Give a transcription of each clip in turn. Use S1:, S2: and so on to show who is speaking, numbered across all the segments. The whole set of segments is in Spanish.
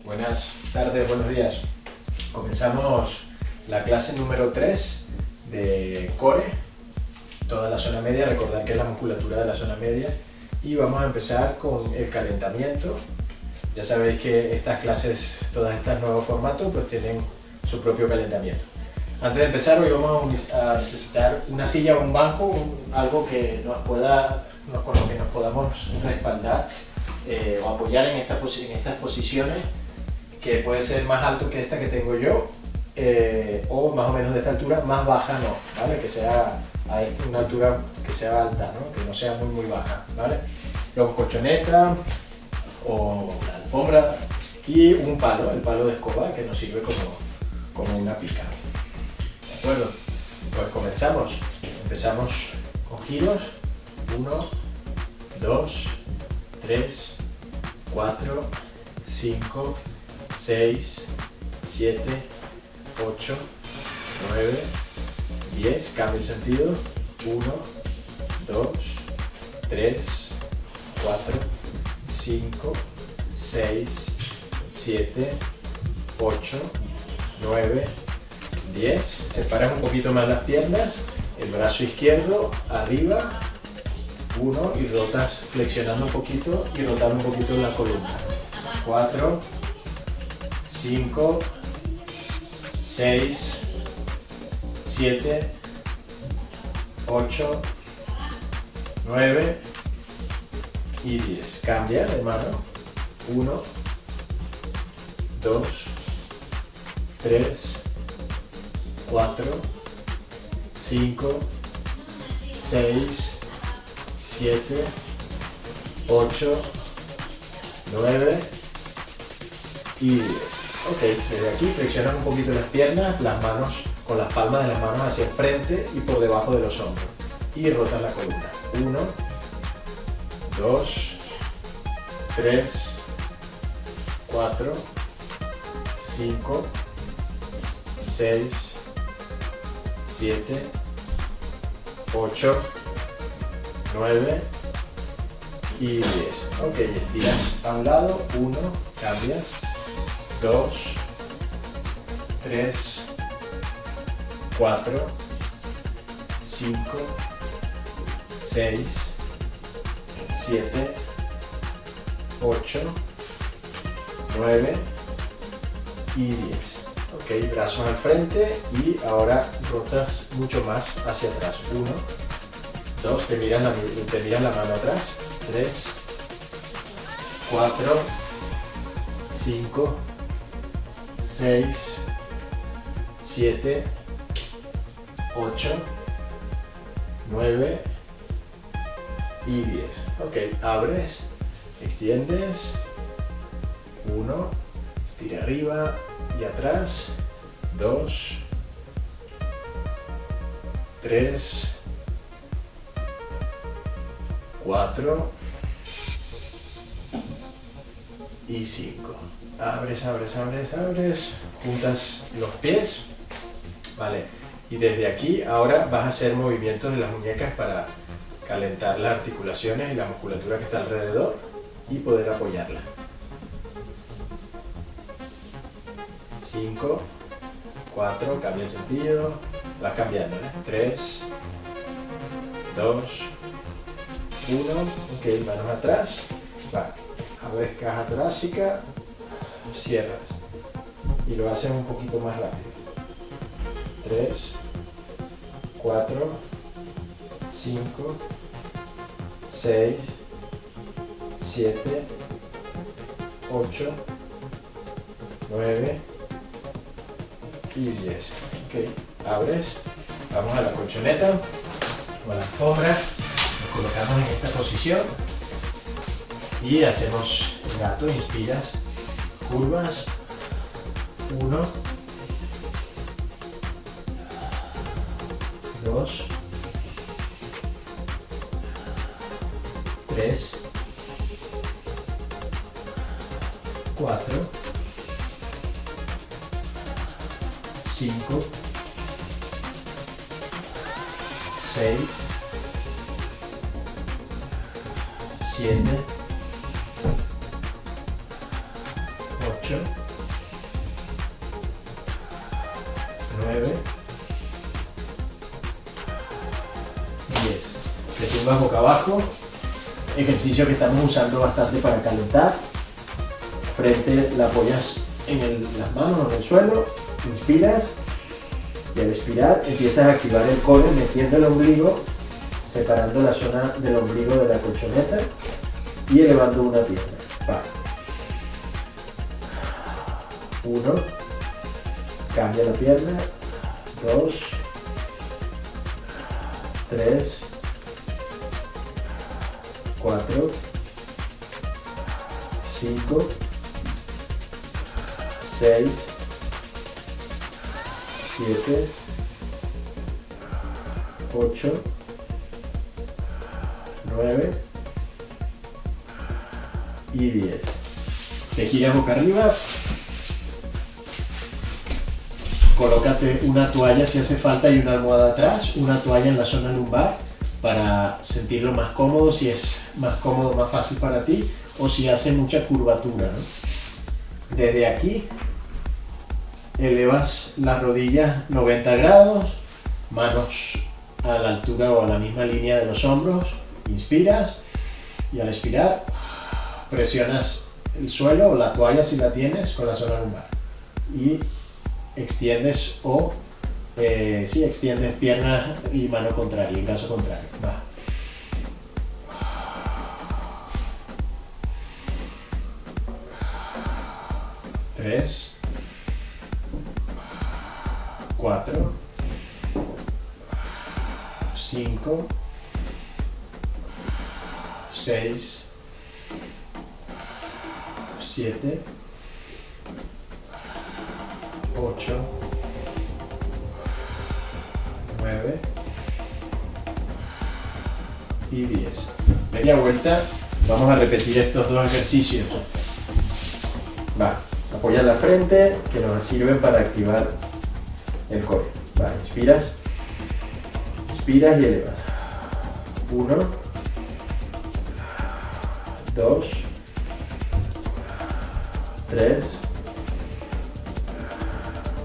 S1: Buenas tardes, buenos días. Comenzamos la clase número 3 de core, toda la zona media. Recordad que es la musculatura de la zona media y vamos a empezar con el calentamiento. Ya sabéis que estas clases, todas estas nuevos formatos, pues tienen su propio calentamiento. Antes de empezar, hoy vamos a necesitar una silla o un banco, algo que con lo que nos podamos respaldar o apoyar en estas posiciones, que puede ser más alto que esta que tengo yo, o más o menos de esta altura, más baja no, ¿vale? Que sea a una altura que sea alta, ¿no? Que no sea muy baja, ¿vale? Luego colchoneta o la alfombra y un palo, el palo de escoba, que nos sirve como una pica. ¿De acuerdo? Pues comenzamos. Empezamos con giros. 1, 2, 3, 4, 5, 6, 7, 8, 9, 10. Cambio el sentido. 1, 2, 3, 4, 5, 6, 7, 8, 9, 10. Separas un poquito más las piernas, el brazo izquierdo arriba, 1, y rotas flexionando un poquito y rotando un poquito la columna. 4, 5, 6, 7, 8, 9 y 10. Cambia de mano. 1, 2, 3, 4, 5, 6, 7, 8, 9 y 10. Ok, desde aquí flexionan un poquito las piernas, las manos con las palmas de las manos hacia el frente y por debajo de los hombros. Y rotan la columna. 1, 2, 3, 4, 5, 6, 7, 8, 9 y 10. Ok, estiras a un lado, 1, cambias, 2, 3, 4, 5, 6, 7, 8, 9 y 10. Ok, brazos al frente y ahora rotas mucho más hacia atrás. 1, 2, te miran la mano atrás. 3, 4, 5, 6, 7, 8, 9 y 10. Ok, abres, extiendes. 1, estira arriba y atrás. 2, 3, 4 y 5. Abres, juntas los pies, vale, y desde aquí ahora vas a hacer movimientos de las muñecas para calentar las articulaciones y la musculatura que está alrededor y poder apoyarla. 5, 4, cambia el sentido, vas cambiando, 3, 2, 1, ok, manos atrás, va, abres caja torácica, cierras y lo haces un poquito más rápido. 3, 4, 5, 6, 7, 8, 9 y 10. Ok, abres, vamos a la colchoneta o a la alfombra, nos colocamos en esta posición y hacemos el gato. Inspiras, curvas, 1, 2, 3, 4, 5, 6, 7, 8, tumbas boca abajo, ejercicio que estamos usando bastante para calentar. Frente la apoyas en las manos o en el suelo, inspiras y al expirar empiezas a activar el core metiendo el ombligo, separando la zona del ombligo de la colchoneta y elevando una pierna. Va. 1, cambia la pierna, 2, 3, 4, 5, 6, 7, 8, 9 y 10. Te giras boca arriba. Colócate una toalla si hace falta y una almohada atrás, una toalla en la zona lumbar para sentirlo más cómodo, si es más cómodo, más fácil para ti, o si hace mucha curvatura, ¿no? Desde aquí elevas las rodillas 90 grados, manos a la altura o a la misma línea de los hombros, inspiras y al expirar presionas el suelo o la toalla si la tienes con la zona lumbar y extiendes o extiendes pierna y mano contraria y brazo contrario. Va. Tres, 4, 5, 6, 7, 8, 9 y 10. Media vuelta, vamos a repetir estos dos ejercicios. Va, apoya la frente, que nos sirven para activar el core. Va, inspiras y elevas. 1, 2, 3,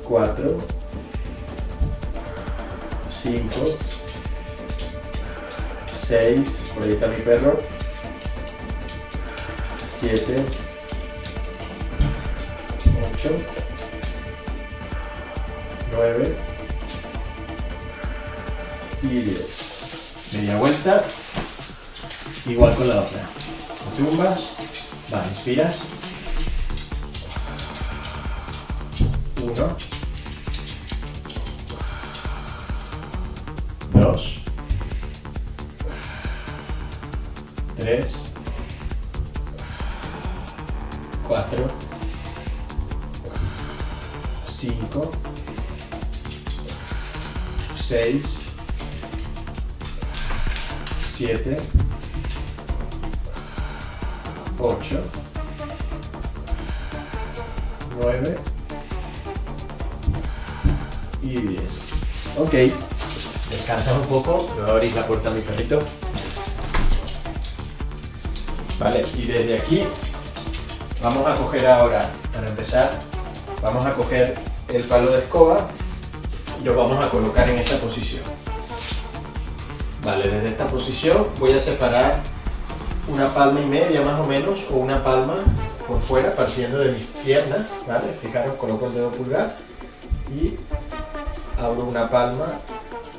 S1: 4, 5, 6, por ahí está mi perro, 7, 8, 9 y 10. Media vuelta, igual con la otra. Tumbas, va, inspiras. 1, 2, 3, 4, 5, 6, 7, 8, 9 y 10. Ok, descansas un poco, le voy a abrir la puerta a mi perrito. Vale, y desde aquí vamos a coger ahora, para empezar, vamos a coger el palo de escoba y lo vamos a colocar en esta posición. Vale, desde esta posición voy a separar una palma y media más o menos, o una palma por fuera, partiendo de mis piernas, ¿vale? Fijaros, coloco el dedo pulgar y abro una palma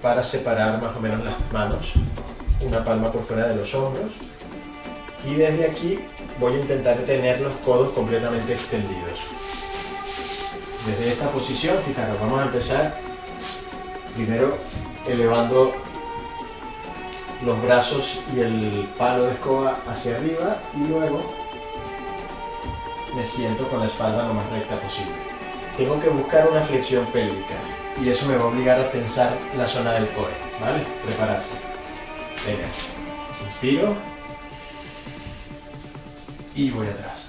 S1: para separar más o menos las manos, una palma por fuera de los hombros, y desde aquí voy a intentar tener los codos completamente extendidos. Desde esta posición, fijaros, vamos a empezar primero elevando los brazos y el palo de escoba hacia arriba y luego me siento con la espalda lo más recta posible. Tengo que buscar una flexión pélvica y eso me va a obligar a tensar la zona del core, ¿vale? Prepararse. Venga, inspiro y voy atrás.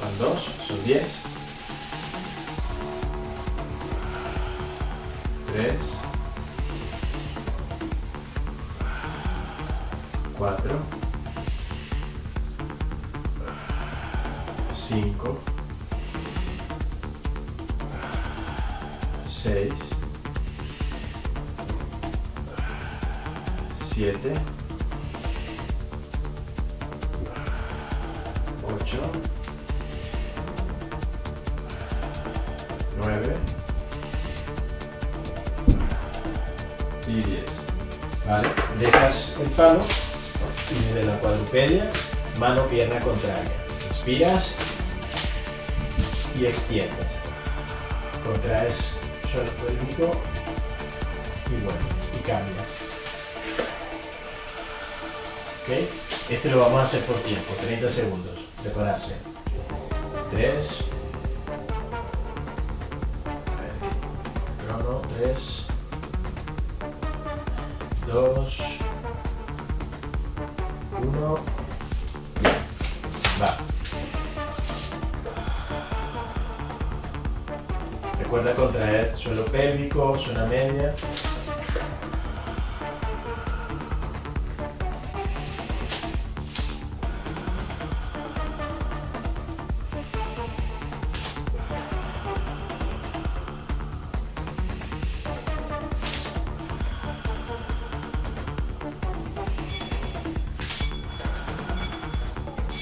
S1: Van 2, son 10. 3, 4, 5, 6, 7, 8, 9 y 10. ¿Vale? Dejas el palo y desde la cuadrupedia, mano, pierna contraria. Inspiras y extiendes. Contraes suelo pélvico y vuelves y cambias. ¿Ok? Este lo vamos a hacer por tiempo, 30 segundos. Prepararse. 3. Crono, 3. 2. 1. Va. Recuerda contraer suelo pélvico, zona media.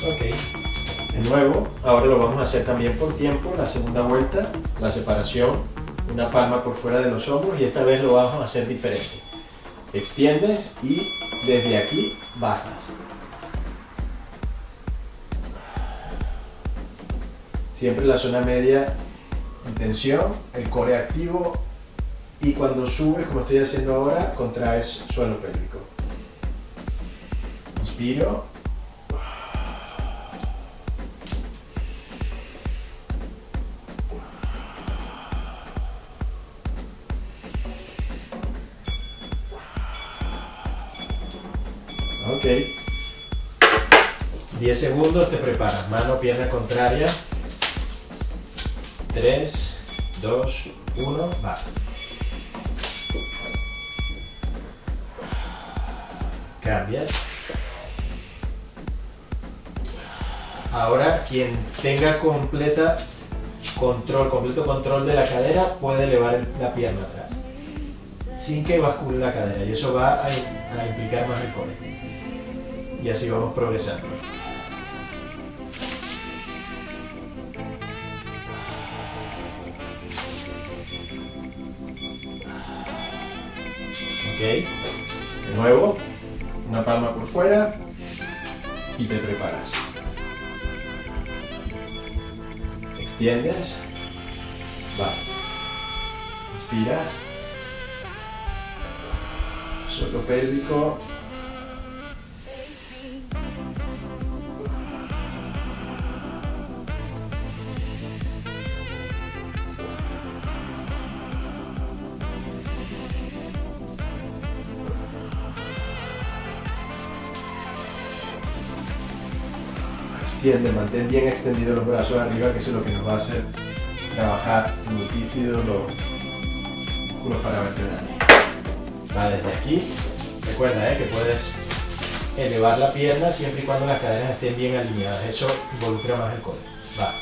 S1: Ok, de nuevo, ahora lo vamos a hacer también por tiempo, la segunda vuelta, la separación, una palma por fuera de los hombros y esta vez lo vamos a hacer diferente. Extiendes y desde aquí bajas. Siempre la zona media en tensión, el core activo y cuando subes, como estoy haciendo ahora, contraes suelo pélvico. Inspiro. Ok, 10 segundos, te preparas, mano, pierna contraria, 3, 2, 1, va. Cambias. Ahora quien tenga completo control de la cadera puede elevar la pierna atrás, sin que bascule la cadera, y eso va a implicar más el core. Y así vamos progresando. Ok, de nuevo, una palma por fuera y te preparas. Extiendes, va. Inspiras, suelo pélvico. Extiende, mantén bien extendidos los brazos arriba, que eso es lo que nos va a hacer trabajar el multífido, los músculos paravertebrales. Va desde aquí. Recuerda que puedes elevar la pierna siempre y cuando las caderas estén bien alineadas. Eso involucra más el core. Va.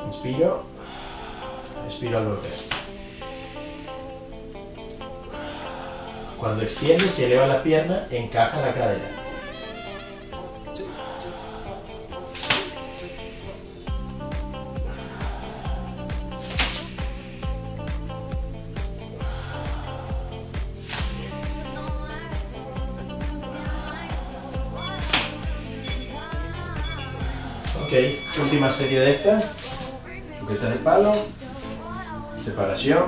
S1: Inspiro. Expiro al volver. Cuando extiendes y eleva la pierna, encaja la cadera. Ok, última serie de esta. Sujetas el palo, separación,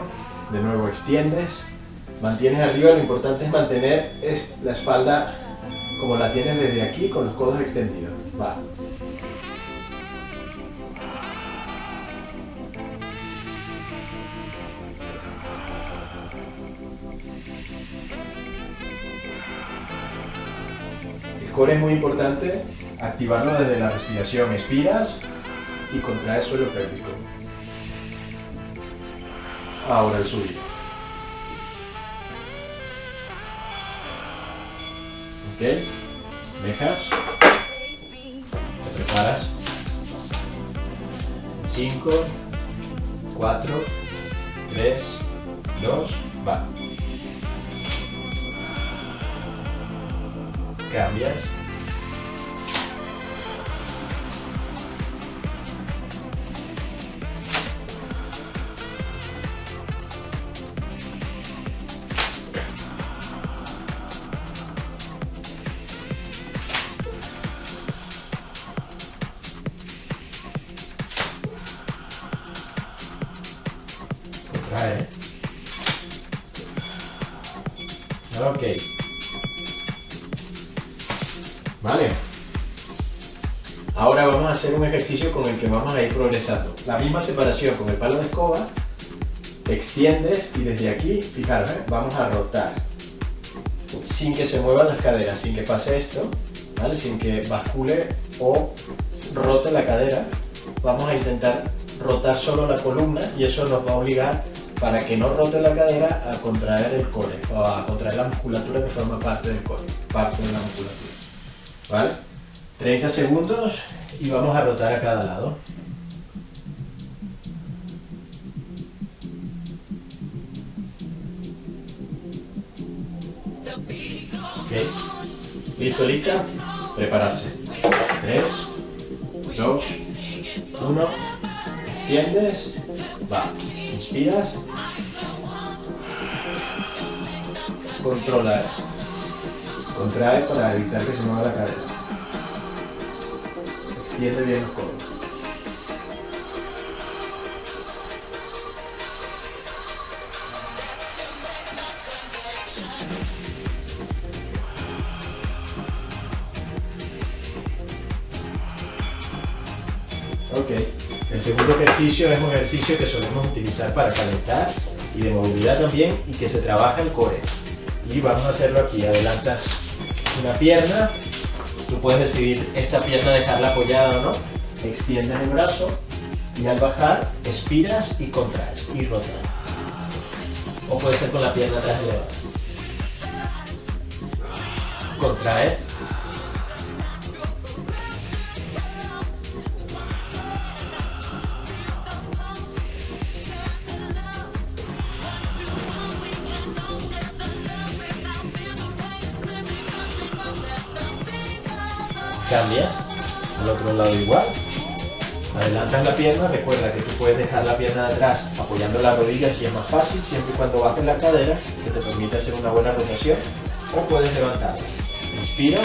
S1: de nuevo extiendes, mantienes arriba, lo importante es mantener la espalda como la tienes desde aquí con los codos extendidos. Va. El core es muy importante activarlo desde la respiración. Expiras y contraes suelo pélvico. Ahora el subir. Ok, dejas, te preparas. 5, 4, 3, 2, va. Cambias. Contrae. Ok. Vale. Ahora vamos a hacer un ejercicio con el que vamos a ir progresando. La misma separación con el palo de escoba. Extiendes y desde aquí, fijaros, vamos a rotar. Sin que se muevan las caderas, sin que pase esto, ¿vale? Sin que bascule o rote la cadera. Vamos a intentar rotar solo la columna y eso nos va a obligar, para que no rote la cadera, a contraer el core o a contraer la musculatura que forma parte del core, parte de la musculatura. ¿Vale? 30 segundos y vamos a rotar a cada lado. Ok. ¿Listo, lista? Prepararse. 3, 2, 1. Extiendes. Va. Inspiras. Controla. Contrae para evitar que se mueva la cadera. Extiende bien los codos. Ok. El segundo ejercicio es un ejercicio que solemos utilizar para calentar y de movilidad también, y que se trabaja el core. Y vamos a hacerlo aquí. Adelantas una pierna, tú puedes decidir esta pierna dejarla apoyada o no, extiendes el brazo y al bajar expiras y contraes y rotas. O puede ser con la pierna atrás elevada. Contraes. Cambias al otro lado igual, adelantas la pierna, recuerda que tú puedes dejar la pierna de atrás apoyando la rodilla si es más fácil, siempre y cuando bajes la cadera, que te permite hacer una buena rotación, o puedes levantarla. Inspira.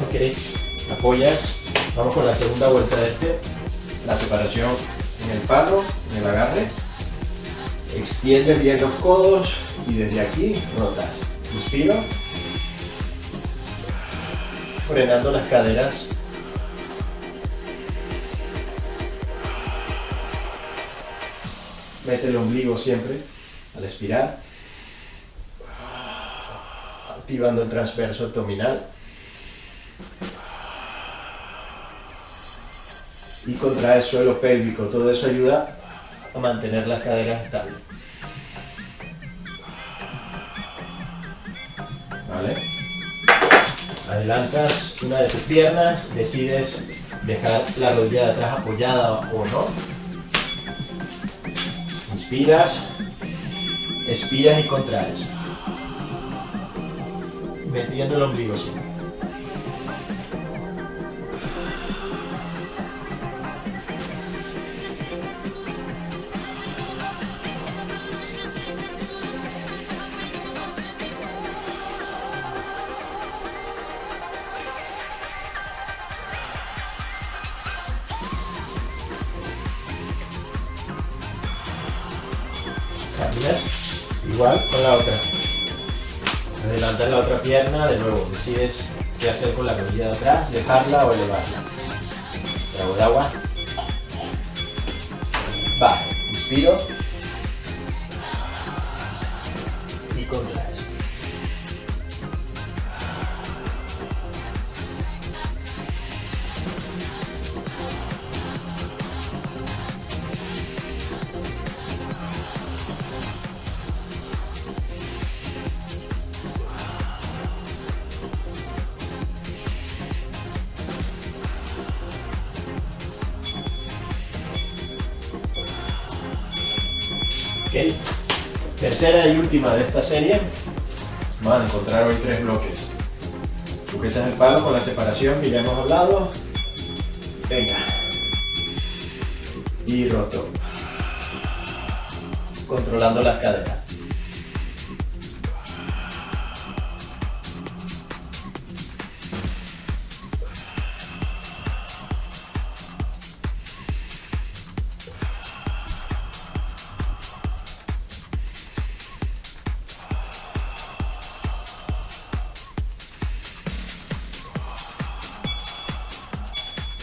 S1: Ok, apoyas, vamos con la segunda vuelta de la separación en el palo, en el agarre, extiendes bien los codos y desde aquí rotas. Inspiro, frenando las caderas, mete el ombligo siempre al expirar, activando el transverso abdominal. Y contrae el suelo pélvico, todo eso ayuda a mantener las caderas estables. ¿Vale? Adelantas una de tus piernas, decides dejar la rodilla de atrás apoyada o no. Inspiras, expiras y contraes, metiendo el ombligo siempre. Cambias, igual con la otra. Adelantas la otra pierna, de nuevo, decides qué hacer con la rodilla de atrás, dejarla o elevarla. Trago de agua. Va, inspiro. contraes. Ok, tercera y última de esta serie. Vamos a encontrar hoy 3 bloques. Sujetas el palo con la separación que ya hemos hablado. Venga. Y roto. Controlando las caderas.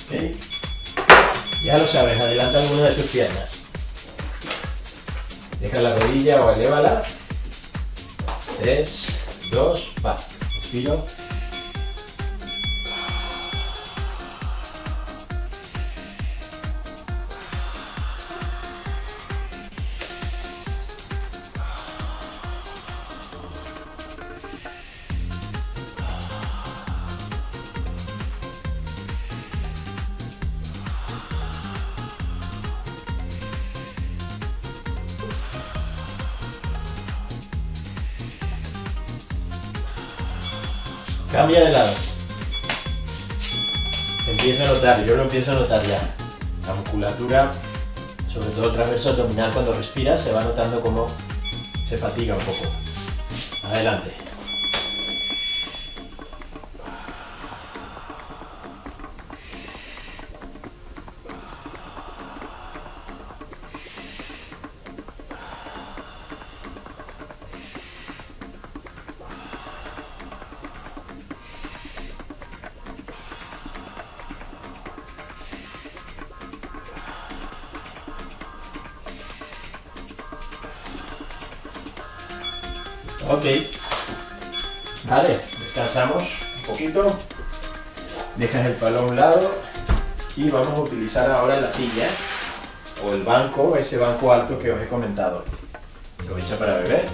S1: Okay. Ya lo sabes, adelanta alguna de tus piernas. Deja la rodilla o elévala. 3, 2, va. Inspiro. Cambia de lado. Se empieza a notar, yo lo empiezo a notar ya. La musculatura, sobre todo el transverso abdominal, cuando respira, se va notando como se fatiga un poco. Adelante. Ok, vale, descansamos un poquito, dejas el palo a un lado y vamos a utilizar ahora la silla o el banco, ese banco alto que os he comentado. Aprovecha para beber.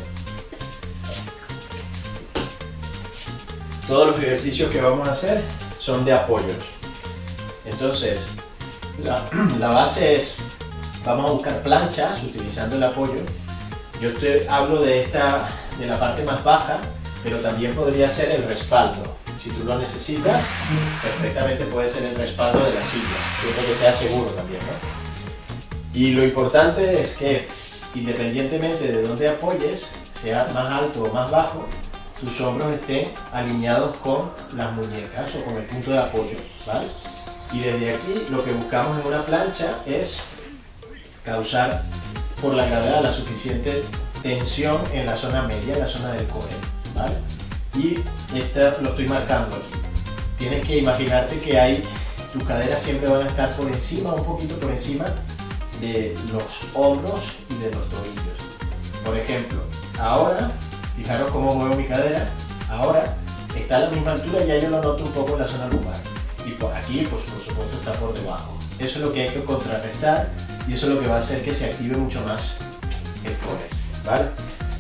S1: Todos los ejercicios que vamos a hacer son de apoyos. Entonces, la base es, vamos a buscar planchas utilizando el apoyo. Yo te hablo de la parte más baja, pero también podría ser el respaldo. Si tú lo necesitas, perfectamente puede ser el respaldo de la silla, siempre que sea seguro también, ¿no? Y lo importante es que, independientemente de dónde apoyes, sea más alto o más bajo, tus hombros estén alineados con las muñecas o con el punto de apoyo, ¿vale? Y desde aquí lo que buscamos en una plancha es causar por la gravedad la suficiente tensión en la zona media, en la zona del core, ¿vale? Y lo estoy marcando aquí. Tienes que imaginarte que tus caderas siempre van a estar por encima, un poquito por encima de los hombros y de los tobillos. Por ejemplo, ahora, fijaros cómo muevo mi cadera, ahora está a la misma altura, ya yo lo noto un poco en la zona lumbar. Y por aquí, pues por supuesto, está por debajo. Eso es lo que hay que contrarrestar y eso es lo que va a hacer que se active mucho más el core, ¿vale?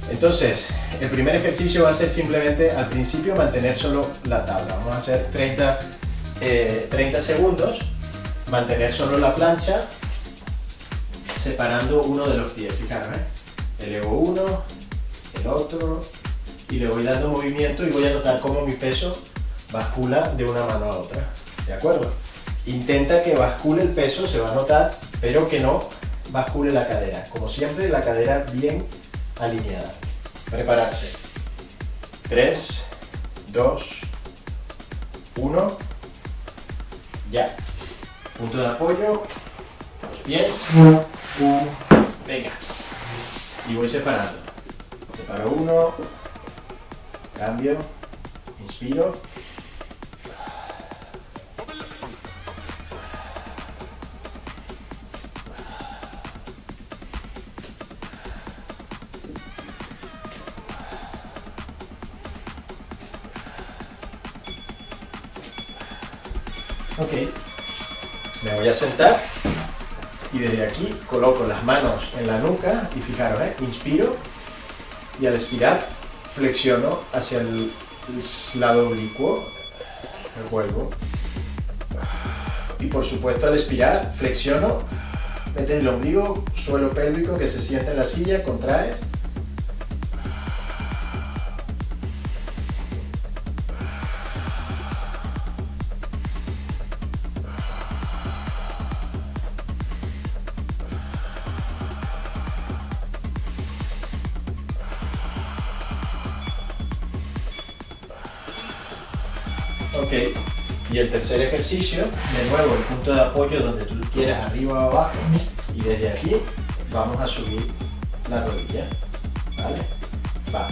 S1: Entonces, el primer ejercicio va a ser simplemente al principio mantener solo la tabla. Vamos a hacer 30 segundos, mantener solo la plancha, separando uno de los pies. Fijaros, elevo uno, el otro, y le voy dando movimiento y voy a notar cómo mi peso bascula de una mano a otra. ¿De acuerdo? Intenta que bascule el peso, se va a notar, pero que no bascule la cadera. Como siempre, la cadera bien alineada. Prepararse. 3, 2, 1. Ya. Punto de apoyo. Los pies. Venga. Y voy separando. Separo uno. Cambio. Inspiro. Ok, me voy a sentar y desde aquí coloco las manos en la nuca y fijaros, inspiro y al expirar flexiono hacia el lado oblicuo, vuelvo y por supuesto al expirar flexiono, metes el ombligo, suelo pélvico que se sienta en la silla, contraes. Ok, y el tercer ejercicio, de nuevo el punto de apoyo donde tú quieras, arriba o abajo, y desde aquí vamos a subir la rodilla, ¿vale? Va.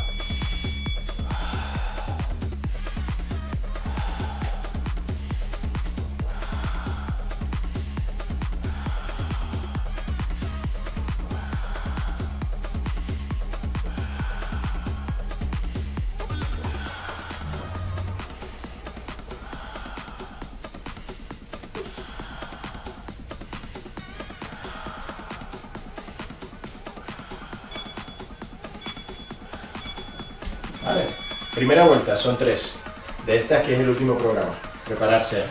S1: Vale. Primera vuelta, son 3. De estas que es el último programa. Prepararse.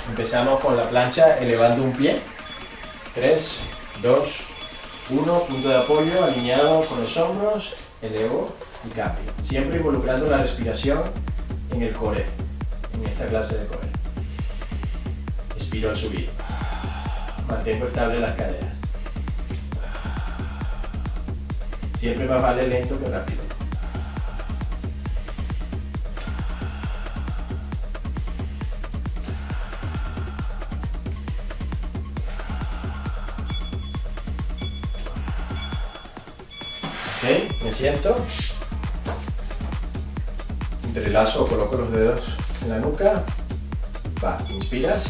S1: Empezamos con la plancha elevando un pie. 3, 2, 1, punto de apoyo alineado con los hombros, elevo y cambio. Siempre involucrando la respiración en el core, en esta clase de core. Expiro al subir. Mantengo estable las caderas. Siempre más vale lento que rápido. Ok, me siento, entrelazo o coloco los dedos en la nuca, va, inspiras,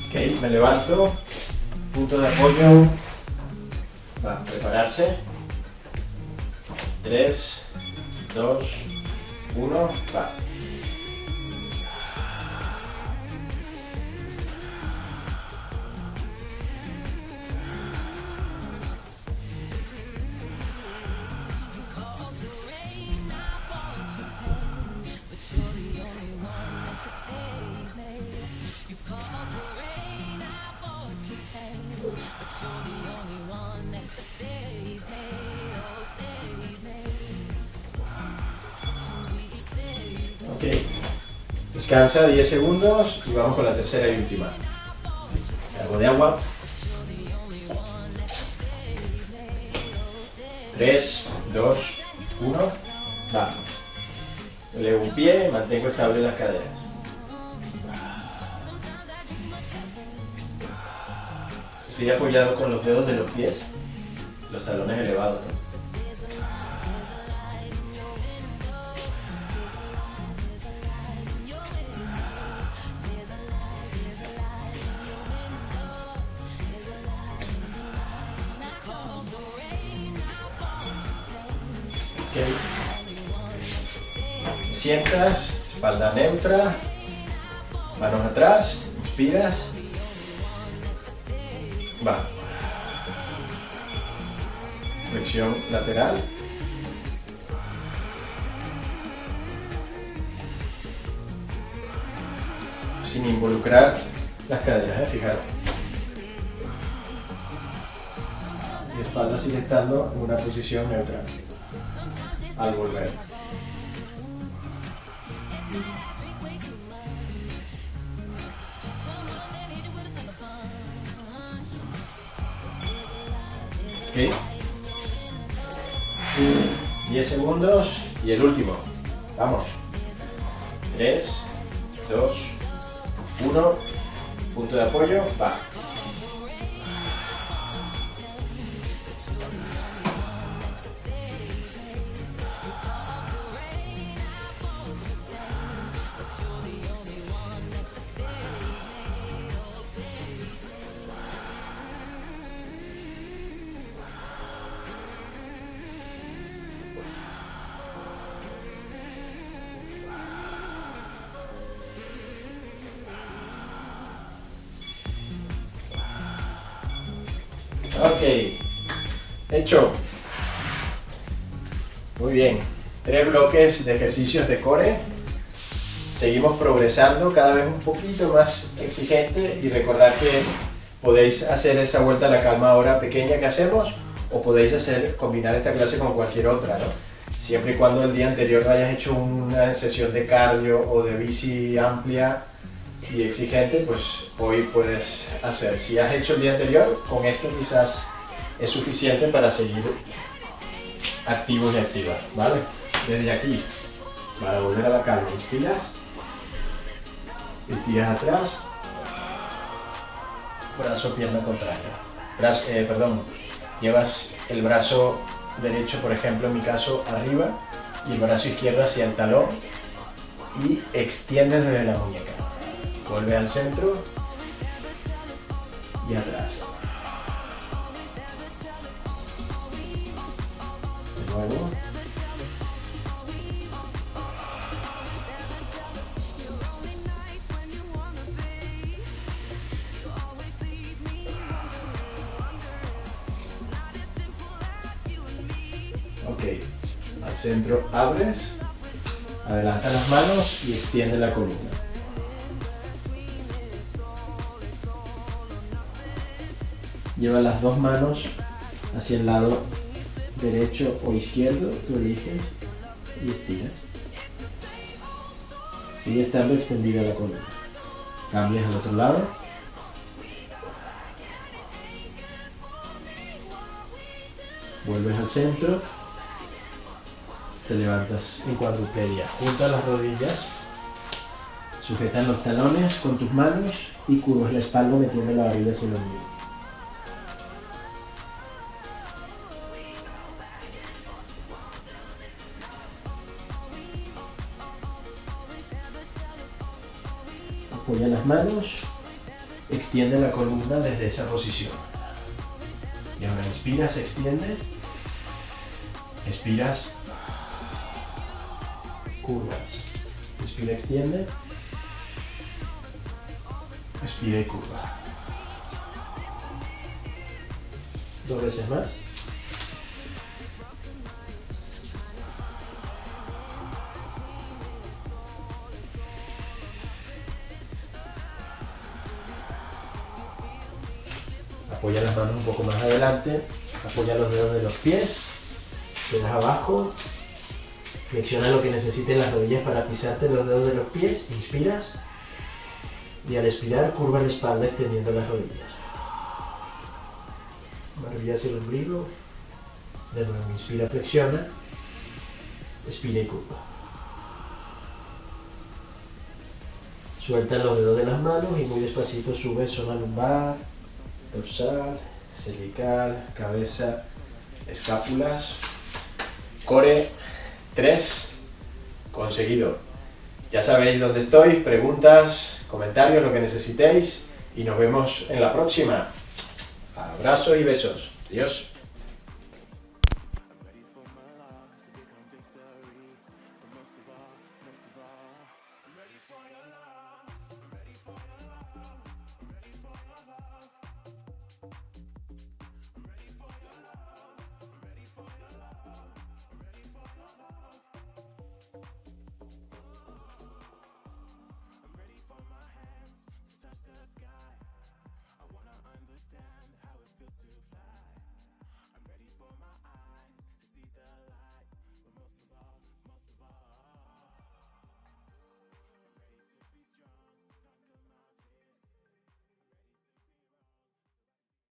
S1: ok, me levanto, punto de apoyo, va, prepararse, 3, 2, 1, va. Ok, descansa 10 segundos y vamos con la tercera y última. Algo de agua. 3, 2, 1, va. Elevo un pie, mantengo estable las caderas. Estoy apoyado con los dedos de los pies, los talones elevados, ¿no? Okay. Sientas, espalda neutra, manos atrás, inspiras, va. Flexión lateral. Sin involucrar las caderas, fijaros. Mi espalda sigue estando en una posición neutral al volver. Ok. 10 segundos y el último. Vamos. 3, 2, 1, punto de apoyo, va. Ok, hecho. Muy bien, 3 bloques de ejercicios de core. Seguimos progresando, cada vez un poquito más exigente, y recordad que podéis hacer esa vuelta a la calma ahora pequeña que hacemos, o podéis combinar esta clase con cualquier otra, ¿no? Siempre y cuando el día anterior no hayas hecho una sesión de cardio o de bici amplia y exigente, pues hoy puedes hacer. Si has hecho el día anterior, con esto quizás es suficiente para seguir activos y activas, ¿vale? Desde aquí, para volver a la calma, inspiras, estiras atrás, brazo, pierna contraria. Llevas el brazo derecho, por ejemplo, en mi caso, arriba, y el brazo izquierdo hacia el talón, y extiendes desde la muñeca. Vuelve al centro y atrás. De nuevo. Ok, al centro abres, adelanta las manos y extiende la columna. Lleva las dos manos hacia el lado derecho o izquierdo, tú eliges, y estiras. Sigue estando extendida la columna. Cambias al otro lado. Vuelves al centro. Te levantas en cuadrupedia. Juntas las rodillas. Sujetas los talones con tus manos y curvas la espalda metiendo la barriga hacia el ombligo. Apoya las manos, extiende la columna desde esa posición. Y ahora inspiras, extiendes, expiras, curvas. Inspira, extiende, expira y curva. 2 veces más. Apoya las manos un poco más adelante, apoya los dedos de los pies, quedas abajo, flexiona lo que necesiten las rodillas para pisarte los dedos de los pies, inspiras y al expirar curva la espalda extendiendo las rodillas. Barbilla hacia el ombligo, de nuevo inspira, flexiona, expira y curva. Suelta los dedos de las manos y muy despacito sube zona lumbar, dorsal, cervical, cabeza, escápulas. Core 3 conseguido. Ya sabéis dónde estoy, preguntas, comentarios, lo que necesitéis, y nos vemos en la próxima. Abrazos y besos. Adiós.